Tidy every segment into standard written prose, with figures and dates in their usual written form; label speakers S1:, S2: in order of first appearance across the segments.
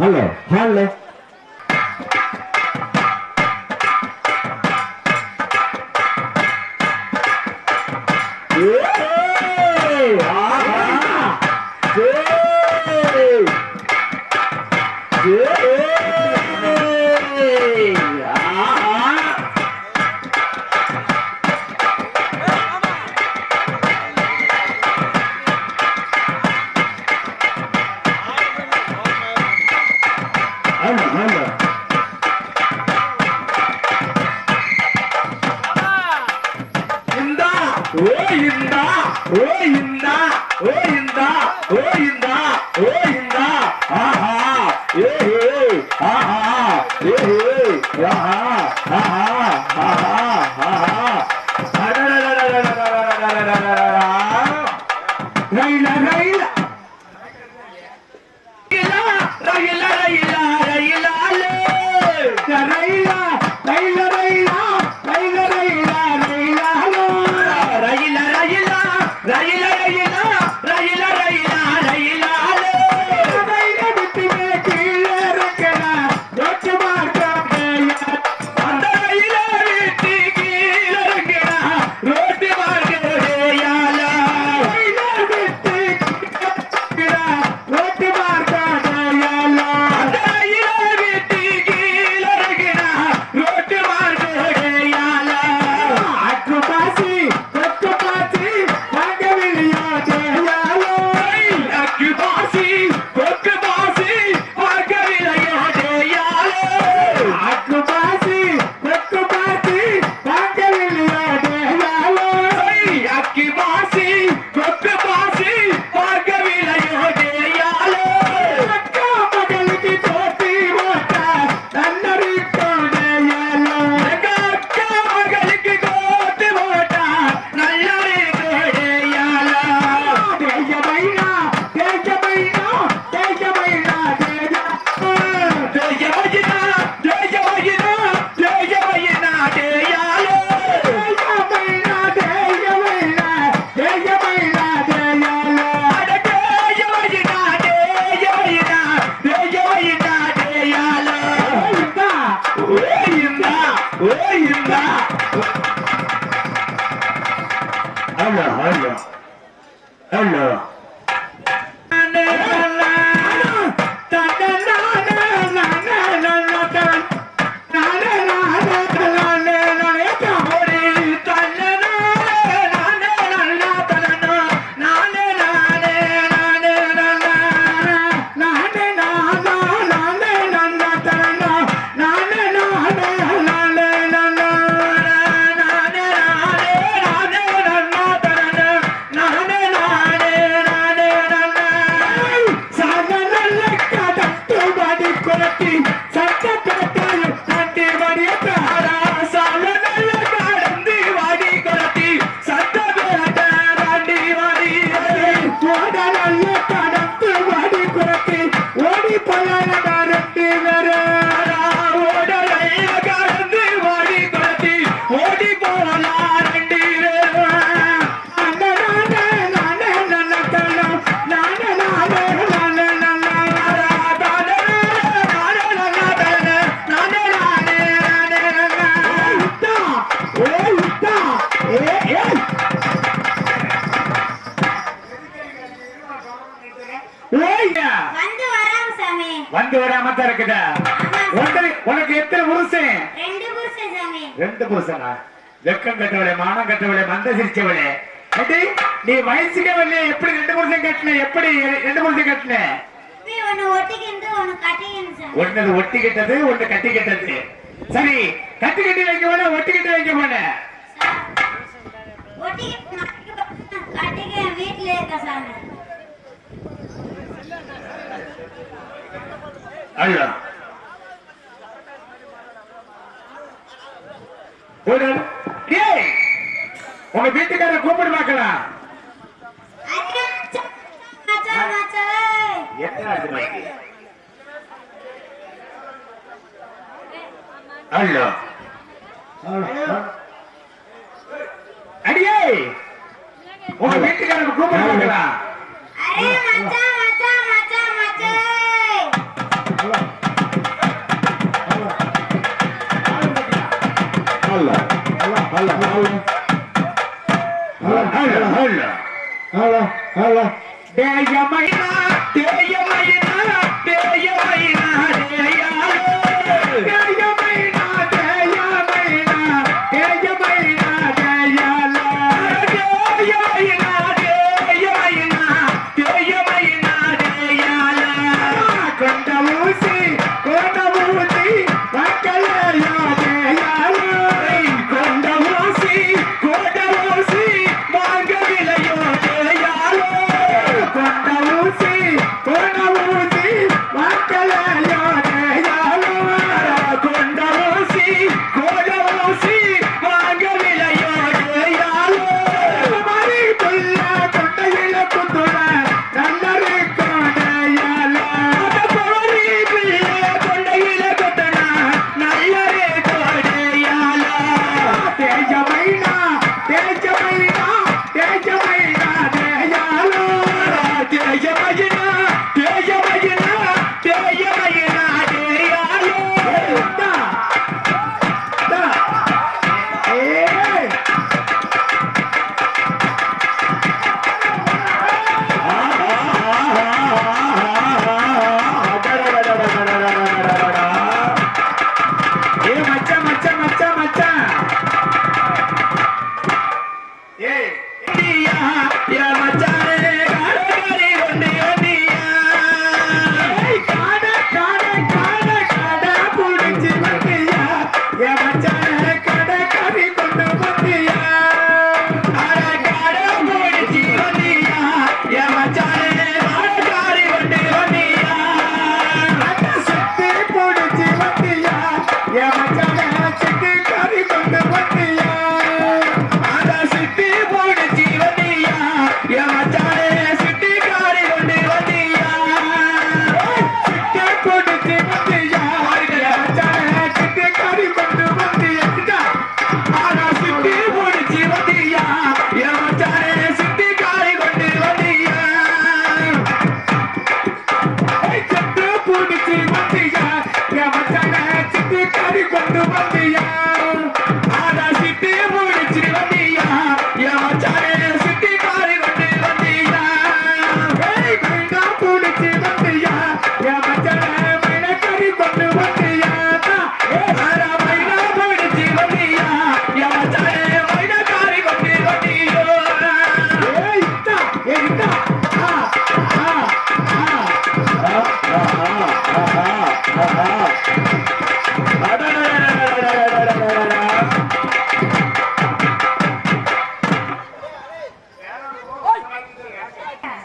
S1: Hello, hello.
S2: தான் இருக்குதா? உனக்கு எத்தனை புருஷன்? ரெண்டு புருஷனா? வெக்கம் கட்டவளே, மானம் கட்டவளே, மந்த சிரிச்சவளே, நீ வயசுக்கே வரலையே, எப்படி ரெண்டு புருஷன் கட்டின? எப்படி ரெண்டு புருஷன் கட்டின? ஒன்னு ஒட்டி கிட்டது, ஒன்னு கட்டி கிட்டது. சரி, கட்டி கட்டி வைக்க போன, ஒட்டி கட்டி வைக்க போன? அல்ல உங்க வீட்டுக்கார கூப்பிடு பார்க்கலாம். அல்ல அடியே உங்க வீட்டுக்காரங்க கூப்பிடு பார்க்கலாம்.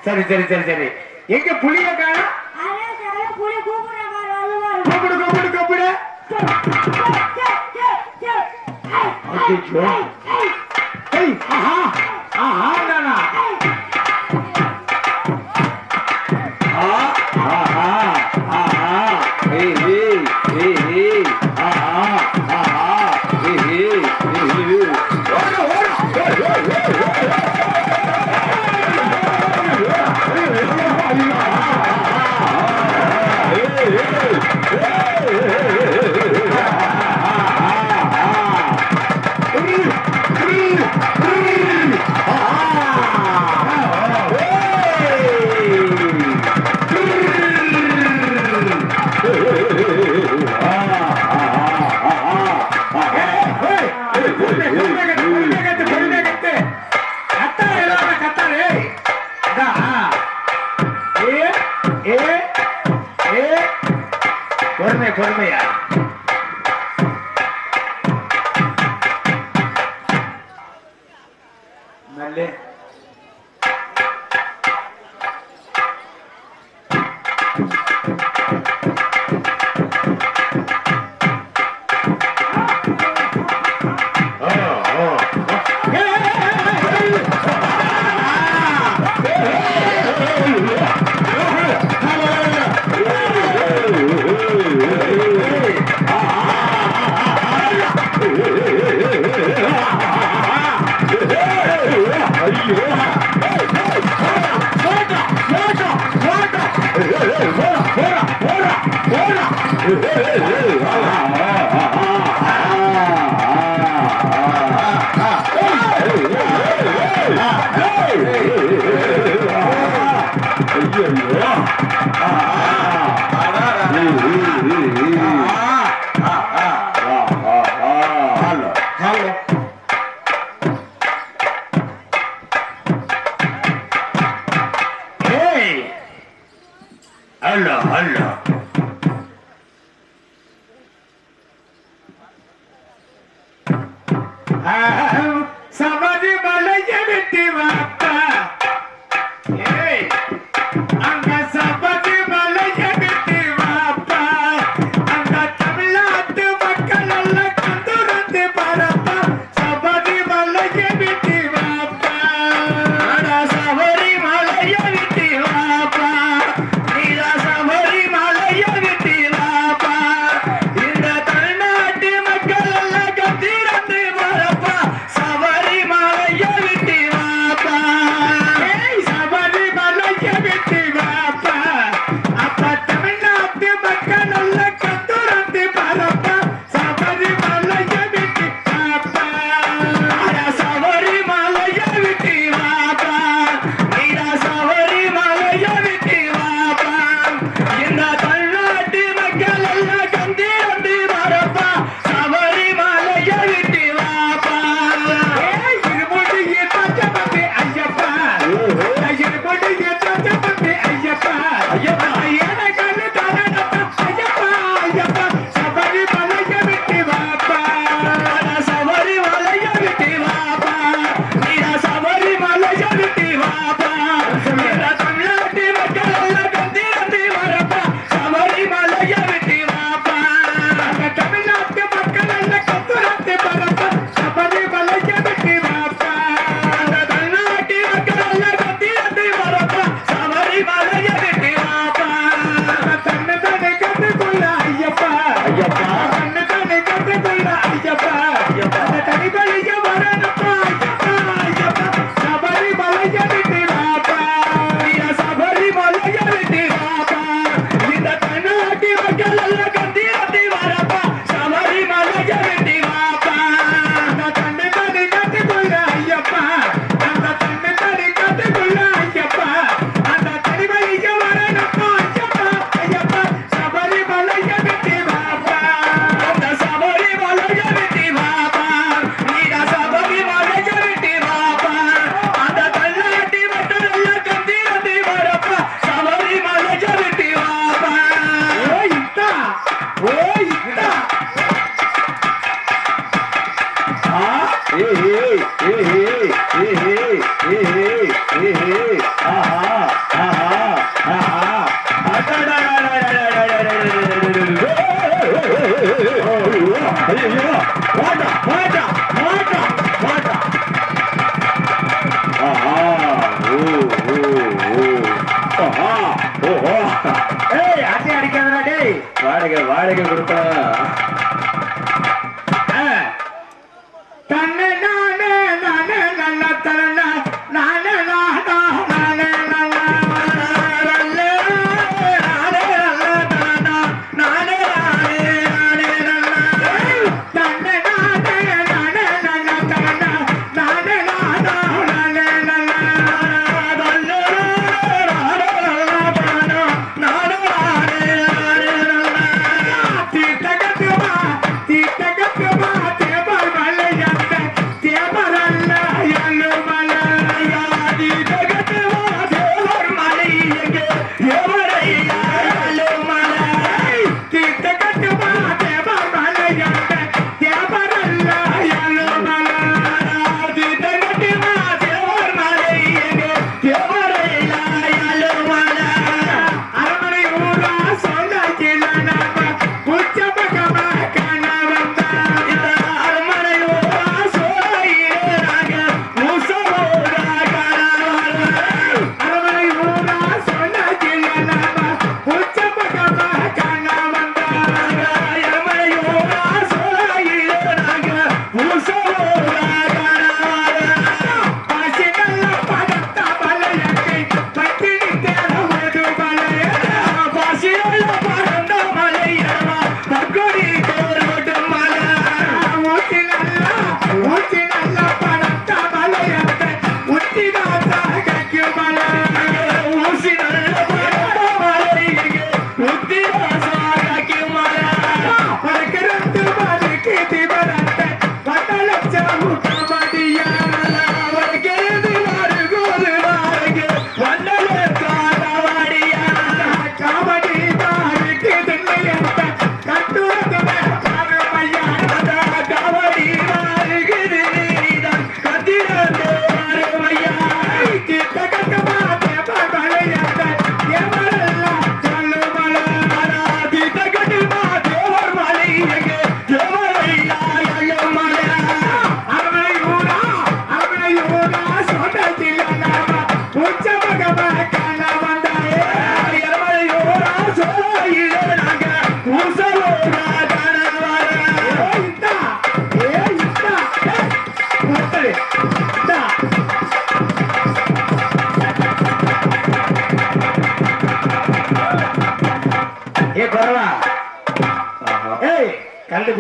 S2: சரி சரி சரி சரி எங்க புளிய காணோம்? கூப்பிடு கூப்பிடு கூப்பிடு. ஆஹா ஆஹா நானா
S1: Hey!
S2: நல்ல Hello, hello. சபரி மலைய விட்டு வாப்பா அங்க சபரி மலைய விட்டு வாப்பா அங்க தமிழ்நாட்டு மக்கள் எல்லாம் கந்துருந்து பரப்பா சபரி மலைய விட்டு வாப்பா சபரி மலைய விட்டு வாப்பா நீரா சபரி மலைய விட்டு வாப்பா இந்த தமிழ்நாட்டு மக்கள் எல்லாம் கந்திருந்து பரப்பா சபரி மலைய விட்டு வாப்பா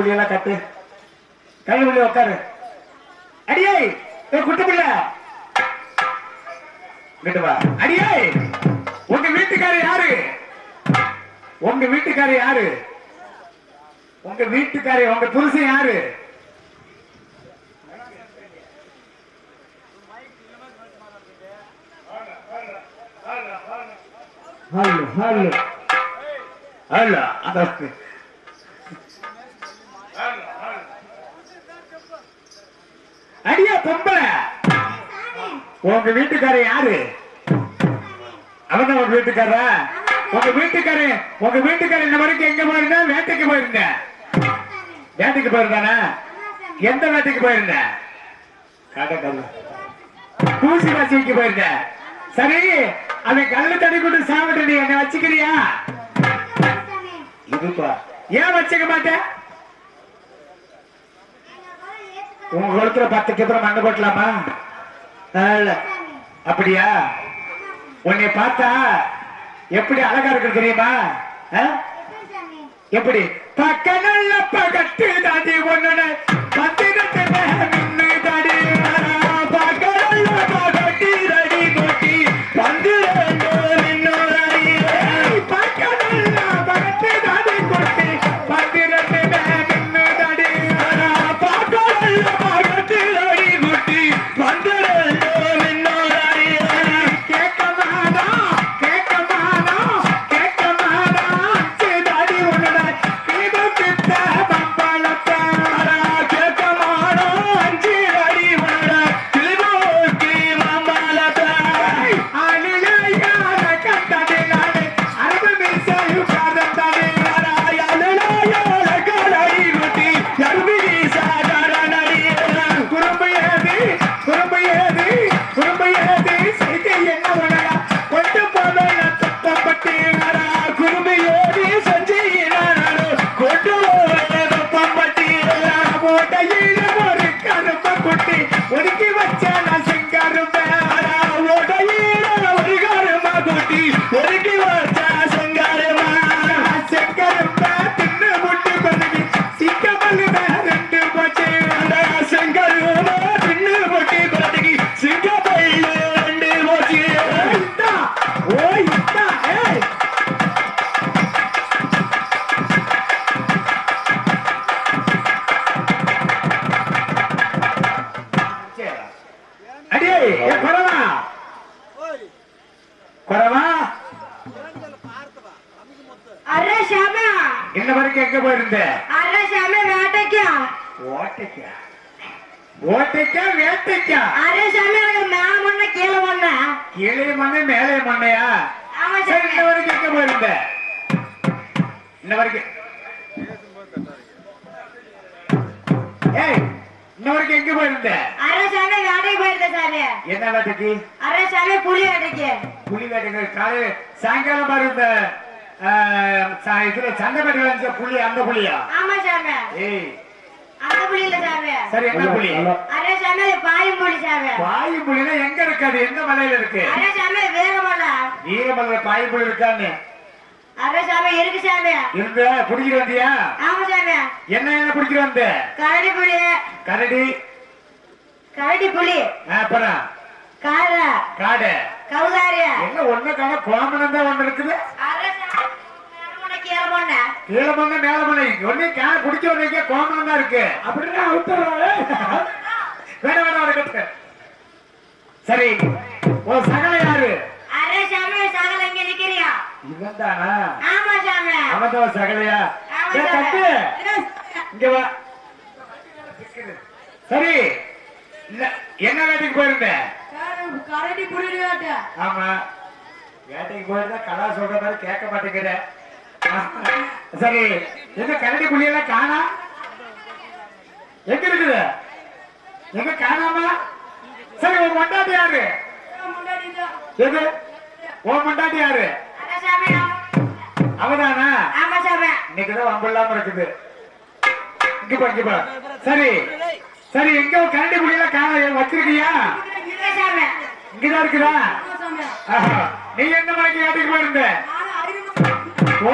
S2: புள்ளியெல்லாம் கட்டு கண்ணு புள்ளி உட்காரு அடியே குட்டு புள்ள கிட்ட வா அடியே உங்க வீட்டுக்காரர் யாரு உங்க வீட்டுக்காரர் யாரு உங்க வீட்டுக்காரர் உங்க புருஷன் யாரு
S1: ஹலோ ஹலோ
S2: அல்ல அந்த அடியா பொம்பளை உங்க வீட்டுக்காரர் யாரு அவன் உங்க வீட்டுக்காரா உங்க வீட்டுக்காரர் இந்த வரைக்கும் எங்க போயிருந்த வேட்டைக்கு போயிருந்த வேட்டைக்கு போயிருந்தானா எந்த வேட்டைக்கு போயிருந்த காட்டக்கல்ல பூசி வாசிக்கு போயிருந்த சரி அதை கல்லு தடி கொண்டு சாப்பிட்டு நீ என்ன வச்சுக்கிறியா இதுப்பா ஏன் வச்சுக்க மாட்டேன் உங்க குளத்துல 10 கிலோ மண்ணு போட்டலாமா அப்படியா உன்னை பார்த்தா எப்படி அழகா இருக்கு தெரியுமா எப்படி பக்க நல்ல பகட்டு தாண்டி ஒண்ணு பத்திரத்தை நின்று தாடி பக்க நல்ல பகட்டி தடி கொட்டி பந்திரண்டு நின்னோட பக்க நல்ல பகட்டு தாடி கொட்டி பந்திரத்தை நின்று தாடி பக்க நல்ல பகட்டு தடி கொட்டி பந்திரண்டு நின்னோட கேட்கமாடா கேட்கமாடா கேட்கமாடா தாடி ஒண்ணு இது கிட்ட பம்பளத்தா கேட்கமாடா அஞ்சு அடி ஒண்ணு கிளிமோக்கி மம்பளத்தா அலிலையான கண்டடி நானே அரபு மீசாயு காதந்தானே அலையால காலடி குட்டி யர்பி சாதாரணடி குறும்பையேதி குறும்பையேதி குறும்பையேதி செய்தி என்ன உலக கொண்டு போவே தப்பப்பட்டி குறும்பையேதி செஞ்சினாரோ கொண்டு போவே தப்பப்பட்டி ஓட்டையில ஒரு கருப்ப குட்டி ஒதுக்கி வச்ச நான் செங்கருப்ப ஓட்டையில ஒரு கருப்ப குட்டி ஒதுக்கி வச்ச செங்கருப்ப செங்கருப்ப தின்னு முட்டு கொதுகி சிங்கமல்லு ரெண்டு போச்சு செங்கருப்ப தின்னு முட்டி கொதுகி சிங்கமல்லு ரெண்டு போச்சு ஓ இத்தா ஏய் அடியே குறவா குறவா
S3: அரே ஷாமா
S2: இன்ன வரைக்கும் எங்க போயிருந்த
S3: அரே ஷாமா வேட்டைக்கா
S2: ஓட்டைக்கா ஓட்டைக்கா வேட்டைக்கா
S3: அரே ஷாமா மேல மண்ண கீழ மண்ண
S2: கீழே மண்ணு மேலே மண்ணையா
S3: ஆமா
S2: சரி
S3: ஷாமா
S2: இன்ன வரைக்கும் எங்க போயிருந்த இன்ன வரைக்கும் ஏய் இன்ன வரைக்கும் எங்க போயிருந்த
S3: அரே ஷாமா வேட்டைக்கு போயிருந்த சாமி
S2: என்ன வேட்டைக்கு
S3: அரே ஷாமா புலி வேட்டைக்கு
S2: புலி வேட்டைக்கு காலை சாயங்காலம் பாரு இந்த இதுல சண்டைப்பட்டு வந்து புலி அந்த புலியா
S3: ஆமா ஷாமா
S2: ஏய்
S3: அந்த புலி இல்ல ஷாமா
S2: சரி என்ன புலி
S3: அரே ஷாமா பாயும் புலி ஷாமா
S2: பாய் புலினா எங்க இருக்காது எந்த மலையில இருக்கு
S3: அரே ஷாமா வேகமல்ல
S2: வீரமல்ல பாய் புலி இருக்கான்னு
S3: அரே ஷாமா இருக்கு ஷாமா
S2: இருந்த புடிக்கிட்டு வந்தியா
S3: ஆமா ஷாமா
S2: என்ன புடிக்கிட்டு வந்த
S3: கரடி புலி
S2: கரடி
S3: கரடி புலி
S2: அப்புறம்
S3: கார
S2: காடு
S3: கவுதாரியா
S2: என்ன ஒண்ணு காண கோமனம் தான் ஒண்ணு இருக்குது
S3: அரே ஷாமா மேல மண்ண கீழ மண்ண
S2: கீழே பண்ண மேல பண்ண ஒண்ணு குடிச்ச உடனே கோமனம் தான் இருக்கு அப்படின்னா உத்தரவாரு வேணாம் வேணாம் கட்டு சரி உன் சகல யாரு
S3: அரே ஷாமா சகல இங்க நிக்கிறியா
S2: இவன் தானா
S3: ஆமா ஷாமா
S2: அவன் தான் சகலையா
S3: ஆமா
S2: ஏய்,
S3: ஷாமா
S2: தட்டு இங்க வா சரி இல்ல என்ன வேட்டைக்கு போயிருந்த
S3: கரடி புலி வேட்டை
S2: ஆமா வேட்டைக்கு போயிருந்தா கலா சொல்ற மாதிரி கேட்க மாட்டேங்கிற சரி எங்க கரடி புள்ளியெல்லாம் காணா எங்க இருக்குது எங்க காணாமா சரி உன் மண்டாட்டி யாரு எது உன் மண்டாட்டி யாரு
S3: அரே ஷாமா
S2: அவதானா
S3: ஆமா ஷாமா
S2: இன்னைக்குதான் வம்பில்லாம இருக்குது இங்க பா சரி சரி எங்க கரண்டி புள்ளியெல்லாம் காண வச்சிருக்கியா
S3: இல்ல ஷாமா
S2: இங்கதான் இருக்குதா
S3: ஷாமா
S2: ஆஹா. நீ எந்த மலைக்கு வேட்டைக்கு போயிருந்த ஓ,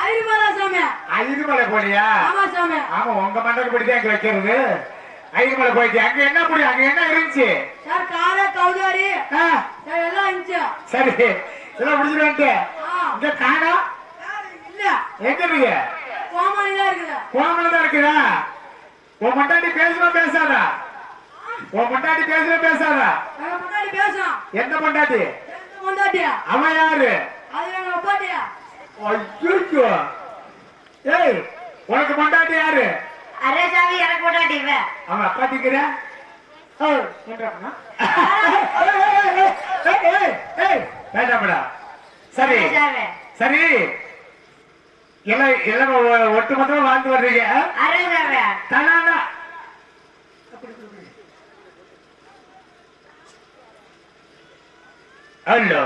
S3: ஐயர்மலை சாமி.
S2: ஐயர்மலை போனியா?
S3: ஆமா சாமி.
S2: ஆமா, உங்க மண்டக்கு பிடிதான் அங்க வைக்கிறது. ஐயர்மலை போயிட்டு அங்க என்ன புடி, அங்க என்ன இருந்துச்சு?
S3: சார் கார கவுதாரி
S2: ஆ,
S3: சார் எல்லாம் இருந்துச்சு.
S2: சரி எல்லாம் முடிச்சுட்டு வந்துட்டேன். இங்க காணோம்.
S3: இல்ல
S2: எங்க இருக்கு?
S3: கோமாளி தான் இருக்குது.
S2: கோமல தான் இருக்குதா? உன் மண்டாட்டி பேசுறா பேசாதா? உன் மண்டாட்டி பேசுறா பேசாதா?
S3: எங்க முன்னாடி பேசும்.
S2: எந்த மண்டாட்டி?
S3: எந்த பொண்டாட்டியா?
S2: அவன் யாரு?
S3: அது எங்க அப்பாட்டியா?
S2: ஐயோ, ஏய் உனக்கு மண்டாட்டி யாரு?
S3: அரே சாமி எனக்கு பொண்டாட்டி இவ.
S2: அவன் அப்பா திக்கிற? வேண்டாம்டா. சரி சரி, எல்லாம் எல்லாம் ஒட்டு மொத்தமா வாழ்ந்து வர்றீங்க.
S3: அரே சாமி.
S2: தனானா ஹலோ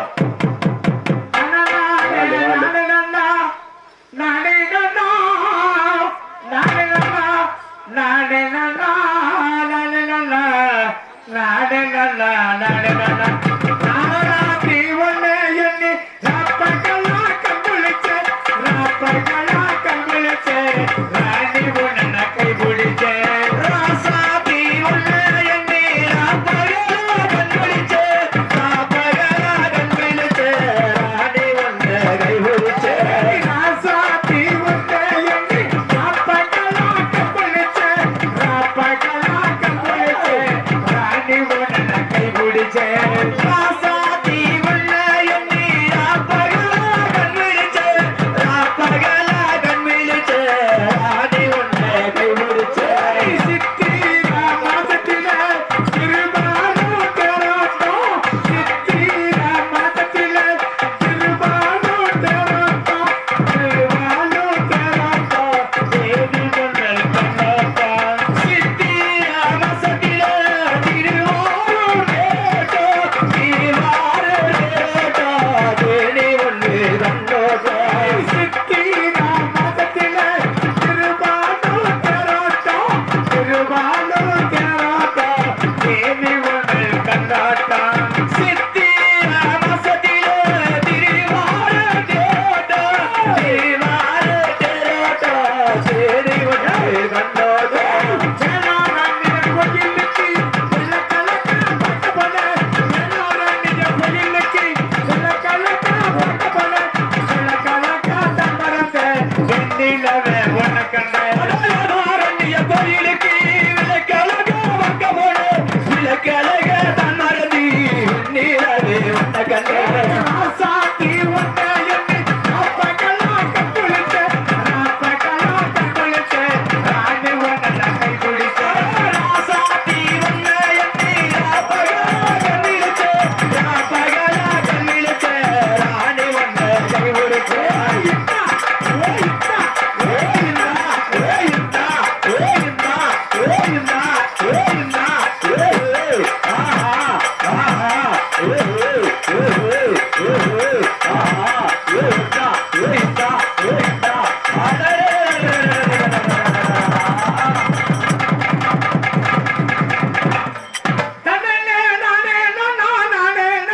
S2: Hey!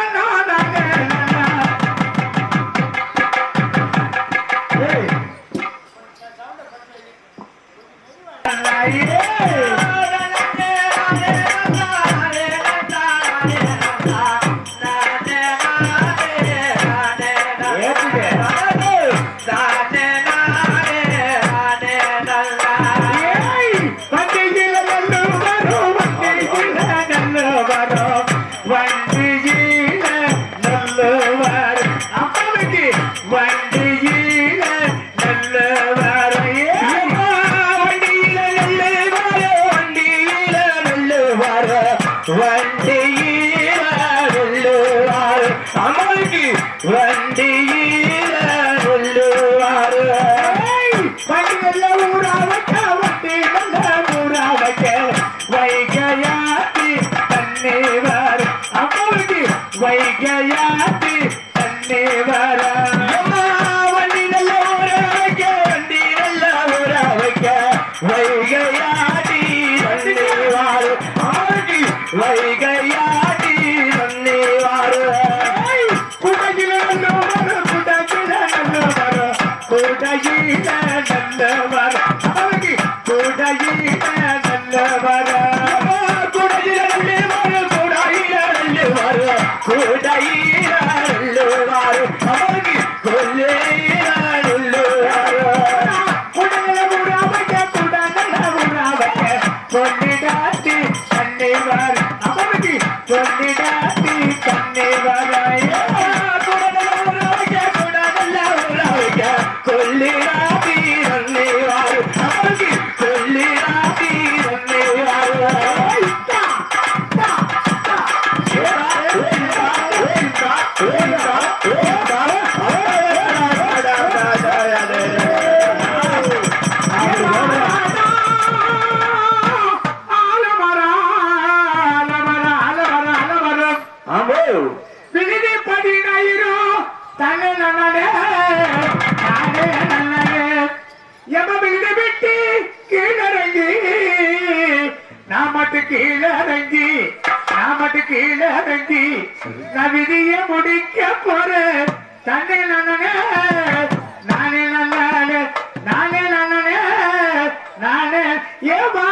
S2: வாரு அவனுக்கு சொல்லிடாட்டி கண்ணே வராயா சொல்லிடாட்டி கண்ணே வாரு அவனுக்கு சொல்லிடாட்டி கண்ணே விழுதி பதினாயிரம் தன்னை நன்னே நானே நன்னே எம விழுது விட்டு கீழறங்கி நான் மட்டும் கீழறங்கி நான் விதிய முடிக்க போறேன் தன்னை நன்னே நானே நன்னானே நானே நன்னே நானே ஏமா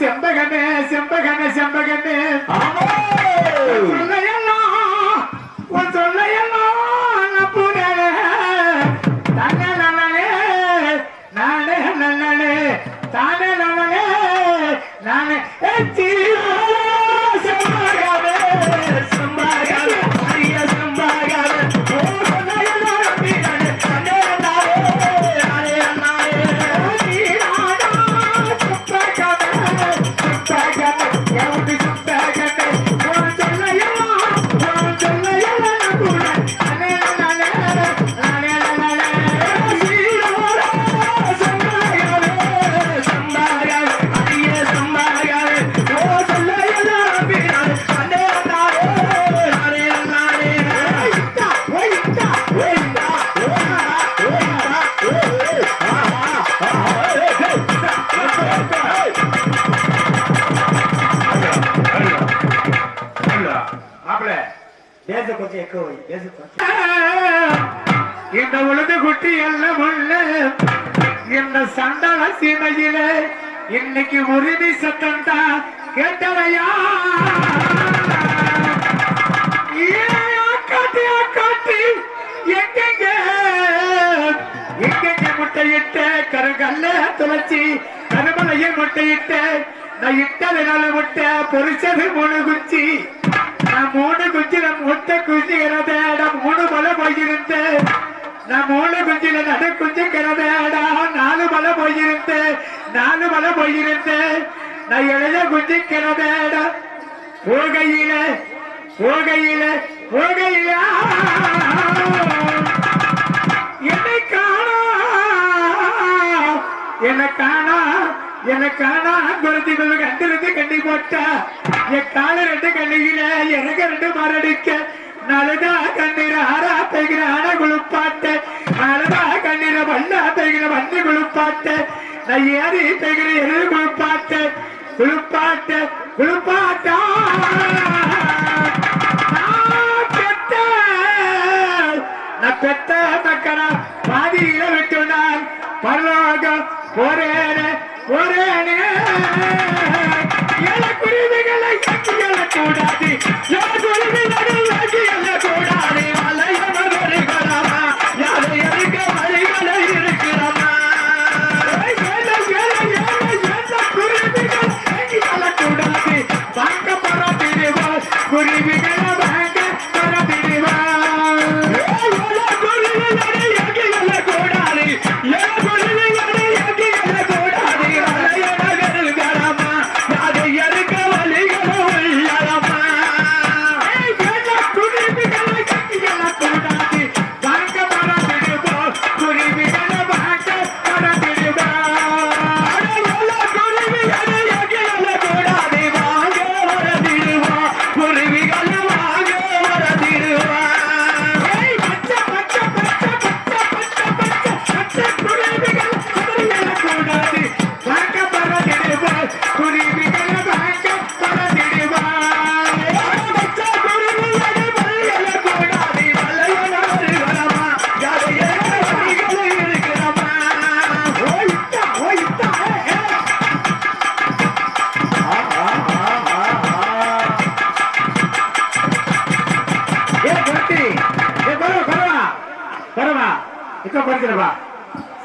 S2: செம்பகமே செம்பகமே செம்பகமே சொல்லையெல்லாம் தானே நன்னே நானே நன்னே தானே நன்னே நானே செம்பகமே செம்பகமே அரிய செம்பகமே இந்த உழுது குட்டி எல்லாம் உள்ள இந்த சண்டால சீமையில இன்னைக்கு உறுதி சத்தம் தான் கேட்டவையா காட்டி காட்டி எங்கெங்க முட்டையிட்ட கருங்கல்ல துளைச்சி கருமலையில் முட்டையிட்ட நான் இட்டதுனால முட்டை பொறிச்சது 3 குச்சி நான் 3 குச்சில முட்டை குஞ்சுகிறத மூணு மலை போயிருந்தேன் நான் 3 குஞ்சில நடு குஞ்சுக்கிறதா 4 மலை போயிருந்தேன் 4 மலை போயிருந்தேன் நான் எழுத குஞ்சுக்கிறதா போகையில போகையில போகையில என்னை காணா என்ன காணா எனக்கானா குருதி கண்டிருந்து கண்டி போட்டா என் கால 2 கண்ணியில எனக்கு 2 மரடிக்க நலதா கண்ணீர ஆறா பெய்கிற ஆன குளிப்பாட்ட நலதா கண்ணீர வண்ணா பெய்கிற வண்ணி குளிப்பாட்ட நான் ஏறி பெய்கிற எரு குளிப்பாட்ட குளிப்பாட்ட குளிப்பாட்டா நான் பெத்த மக்களா பாதியில விட்டு நான் பரலோகம் போறேனே போறேனே எல குருவிகளை கூடாது எல குருவிகளை கூடாது மலையவர்களா யாரை எதுக்க வழிகளை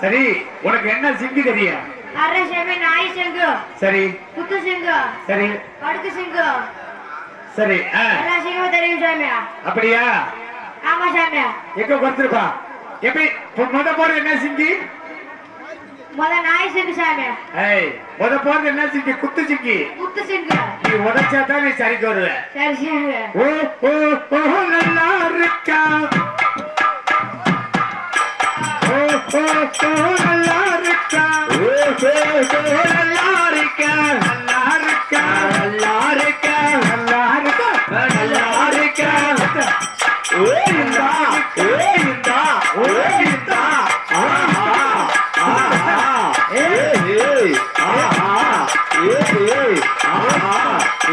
S2: சரி உனக்கு என்ன சிங்கி தெரியும்?
S3: அரே சாமி நாய் சிங்கம்
S2: சரி
S3: குத்து சிங்கம்
S2: சரி
S3: படுக்கு சிங்கம்
S2: சரி
S3: எல்லா சிங்கமும் தெரியும் சாமி.
S2: அப்படியா?
S3: ஆமா சாமி.
S2: எங்க கொடுத்துருப்பா? எப்படி முத போறது என்ன சிங்கி?
S3: நாய் சிங்கம் சாமி.
S2: முத போறது என்ன சிங்கி? குத்து சிங்கி.
S3: குத்து சிங்கம்.
S2: நீ உதச்சாதான் நீ சரிக்கு வருவ.
S3: சரி சாமி.
S2: ஓ ஓ ஓ நல்லா இருக்கா, ஓ ஓ ஓ நல்லா இருக்கா, ஓ ஓ ஓ நல்லா இருக்கா, நல்லா இருக்கா, நல்லா இருக்கா, நல்லா இருக்கா, நல்லா இருக்கா. ஓ இந்தா, ஓ இந்தா, ஓ இந்தா. ஆஹா ஆஹா ஏ ஏ ஆஹா ஏ ஏ ஆஹா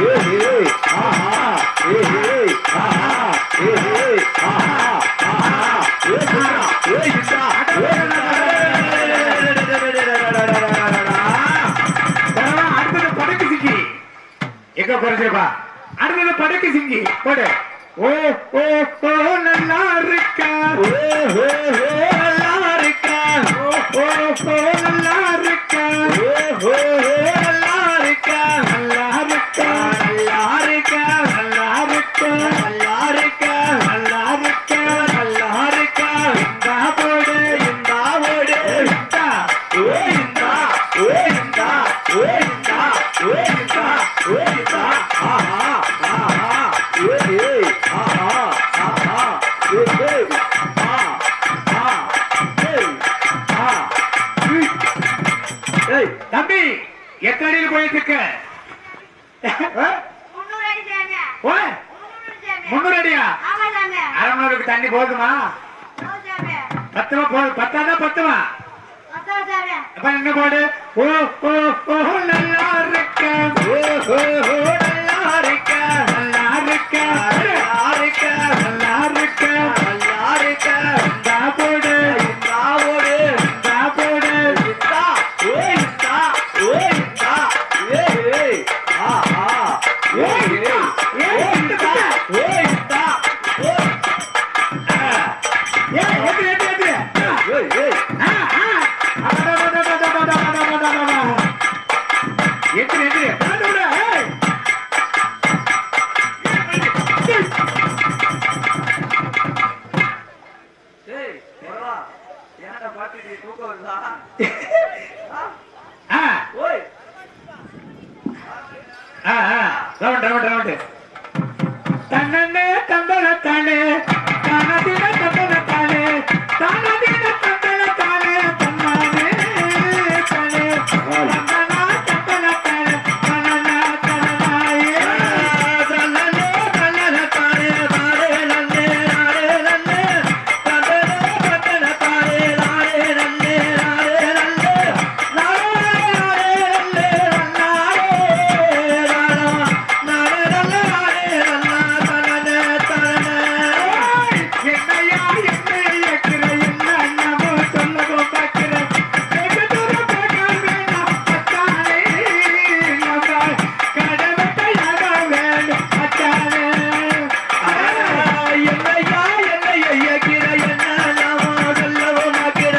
S2: ஏ ஏ ஆஹா ஏ ஏ ஆஹா ஏ ஏ ஆஹா ஆஹா ஏ இந்தா ஏ இந்தா. அடுத்தது படக்கு சிங்கி. எங்க குறைஞ்சிருப்பா? அடுத்தது படக்கு சிங்கி போடு. ஓ ஓ ஓ நல்லா இருக்கா, ஓ ஓ ஓ நல்லா இருக்கா, ஓ ஓ ஓ நல்லா இருக்கா, ஓ ஓ ஓ நல்லா இருக்கா, நல்லா இருக்கா, நல்லா இருக்கா, நல்லா இருக்கா, நல்லா இருக்கா, நல்லா இருக்கா, நல்லா இருக்கா. இந்தா போடு, இந்தா போடு, இந்தா ஓ இந்தா ஓ இந்தா ஓ இந்தா ஓ இந்தா ஓ இந்தா. ஆஹா ஆஹா ஏ ஏ ஆஹா ஆஹா ஏ ஏ ஆ ஆ ஏ ஆ. ஏய் தம்பி எத்தனை அடியில் போயிட்டு இருக்க?
S3: 300 அடி சாமி.
S2: ஓ 300 அடியா?
S3: ஆமா சாமி.
S2: அரை மணி நேரத்துக்கு தண்ணி போதுமா?
S3: ஓ சாமி.
S2: பத்துமா பத்தாதான் பத்துமா?
S3: அத்தா சாமி.
S2: அப்ப என்ன போடு? ஓ ஓ ஓ நல்லா இருக்க, ஓ ஓ ஓ நல்லா இருக்க, நல்லா இருக்க, நல்லா இருக்க, நல்லா இருக்க, நல்லா இருக்க. இந்தா போடு, இந்தா போடு, இந்தா போடு, இந்தா ஓ இந்தா ஓ இந்தா ஏ ஏ ஆஹா ஏ ஏ ஏ இந்தா ஓ இந்தா ஓ ஏ எது எது எது ஏய் ஏய் ஆ ஆ எத்தனை எத்தனை தன்னே தந்தன தானே தானதின தந்தன தானே தானதின தந்தன தானே தன்னானே தானே தந்தனா தந்தன தானே தனனா தனனாயே தன்னே தந்தன தானே தானே நன்னே நானே நன்னே தந்தன தந்தன தானே நானே நன்னே நானே நன்னே நானே நானே நன்னே நன்னாரே நானா நானே நன்னே நானே நன்னா தனனே தனனே. என்னையா என்னை இயக்கிற என்ன என்னமோ சொல்லவும் பார்க்கிற வெகு தூரம் போக வேண்டாம் அச்சானே நம்ம கடவுட்டையாக வேண்டும் அச்சானே. என்னையா என்னை இயக்கிற என்ன நாமோ சொல்லவும் பார்க்கிற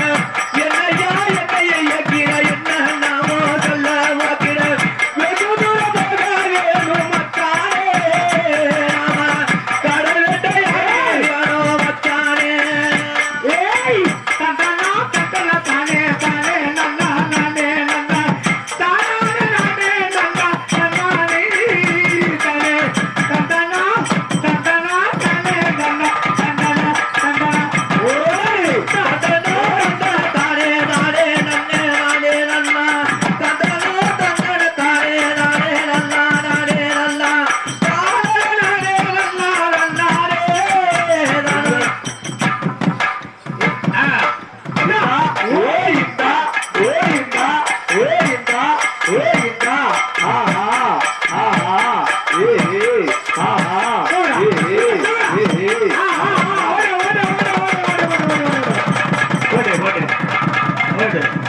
S2: என்னையா என்னை இயக்கிற என்ன நாமோ சொல்லவும் பார்க்கிற வெகு தூரம் போக வேண்டும் அச்சானே நாம கடவுட்டையாக வேண்டும் அச்சானே. ஏய் தந்தனா தந்தன தானே தானே நன்னா நானே நன்னா தானே நானே நன்னா நன்னானே தானே தந்தனா தந்தனா தானே நன்னா தந்தனா தந்தனா ஓய் தந்தனா தந்தன தானே தானே நன்னே நானே நன்னா தந்தனா தந்தன தானே நானே நன்னா நானே நன்னா தானே நானே நன்னா நன்னாரே நானே. போடு